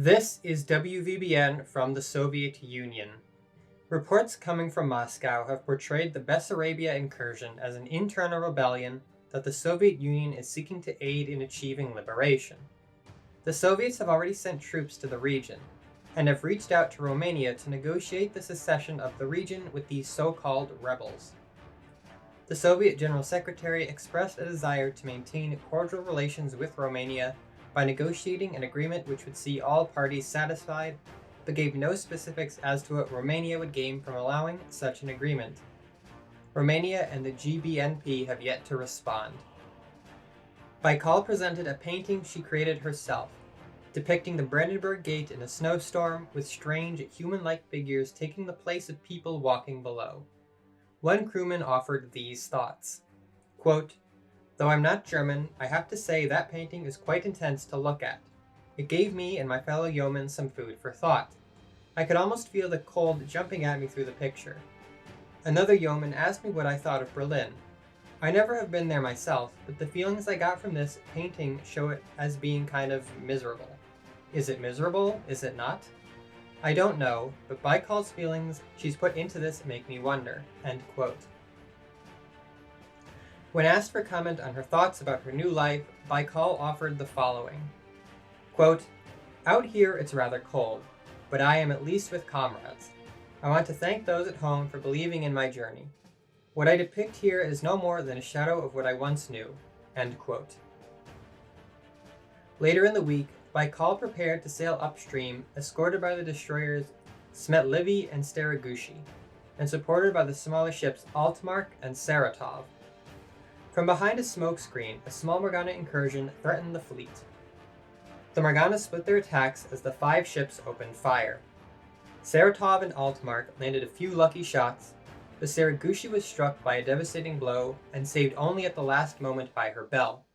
This is WVBN from the Soviet Union. Reports coming from Moscow have portrayed the Bessarabia incursion as an internal rebellion that the Soviet Union is seeking to aid in achieving liberation. The Soviets have already sent troops to the region, and have reached out to Romania to negotiate the secession of the region with these so-called rebels. The Soviet General Secretary expressed a desire to maintain cordial relations with Romania by negotiating an agreement which would see all parties satisfied, but gave no specifics as to what Romania would gain from allowing such an agreement. Romania and the GBNP have yet to respond. Baikal presented a painting she created herself, depicting the Brandenburg Gate in a snowstorm with strange, human-like figures taking the place of people walking below. One crewman offered these thoughts, quote, "Though I'm not German, I have to say that painting is quite intense to look at. It gave me and my fellow yeomen some food for thought. I could almost feel the cold jumping at me through the picture." Another yeoman asked me what I thought of Berlin. I never have been there myself, but the feelings I got from this painting show it as being kind of miserable. Is it miserable? Is it not? I don't know, but Baikal's feelings she's put into this make me wonder. End quote. When asked for comment on her thoughts about her new life, Baikal offered the following. Quote, "Out here it's rather cold, but I am at least with comrades. I want to thank those at home for believing in my journey. What I depict here is no more than a shadow of what I once knew." End quote. Later in the week, Baikal prepared to sail upstream, escorted by the destroyers Smetlivy and Stereguschy, and supported by the smaller ships Altmark and Saratov. From behind a smokescreen, a small Morgana incursion threatened the fleet. The Morgana split their attacks as the 5 ships opened fire. Saratov and Altmark landed a few lucky shots, but Stereguschy was struck by a devastating blow and saved only at the last moment by her bell.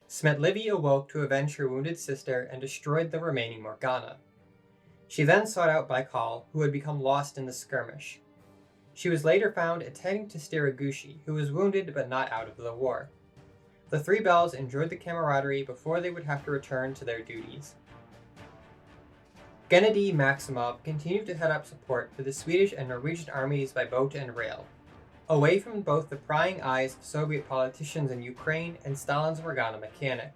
Smetlivy awoke to avenge her wounded sister and destroyed the remaining Morgana. She then sought out Baikal, who had become lost in the skirmish. She was later found attending to Stereguschy, who was wounded but not out of the war. The 3 bells enjoyed the camaraderie before they would have to return to their duties. Gennady Maximov continued to head up support for the Swedish and Norwegian armies by boat and rail, away from both the prying eyes of Soviet politicians in Ukraine and Stalin's Morgana mechanic.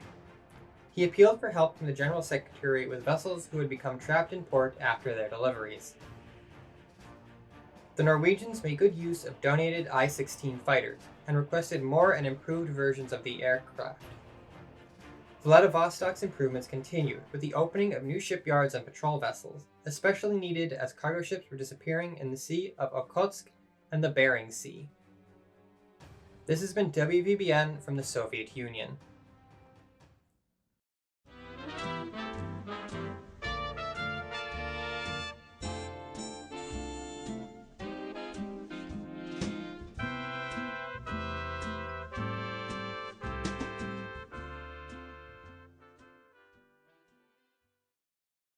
He appealed for help from the General Secretary with vessels who had become trapped in port after their deliveries. The Norwegians made good use of donated I-16 fighters and requested more and improved versions of the aircraft. Vladivostok's improvements continued with the opening of new shipyards and patrol vessels, especially needed as cargo ships were disappearing in the Sea of Okhotsk and the Bering Sea. This has been WVBN from the Soviet Union.